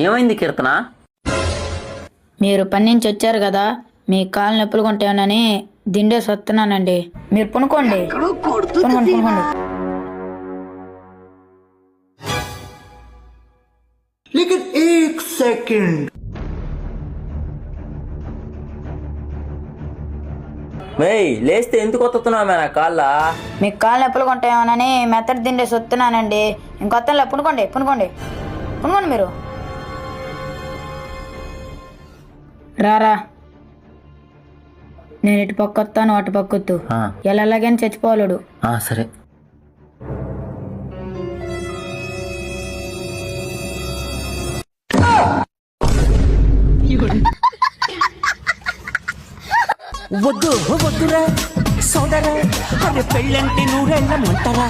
ఏమైంది కీర్తన? మీరు పని నుంచి వచ్చారు కదా, మీ కాళ్ళు నొప్పులు కొంటానని దిండేసి వస్తున్నానండి. మీరు పనుకోండి, పనుకోండి, పనుకోండి. लेकिन एक सेकंड మేయ్ లేస్తే ఎందుకు వస్తున్నావు నా కాళ్ళ? మీ కాళ్ళు నొప్పులు కొంటామని మెత్తడి దిండేసి వస్తున్నానండి. ఇంకొత్తలే, పనుకోండి, పనుకోండి, పనుకోండి. మీరు రారా, నేను ఇటు పక్క వస్తాను, అటు పక్క వద్దు. ఎలాగైనా చచ్చిపోవాలడు. సరే. వద్దు వద్దురా సోదరా, అరే పెళ్ళంటే నూరెళ్ళమంటారా?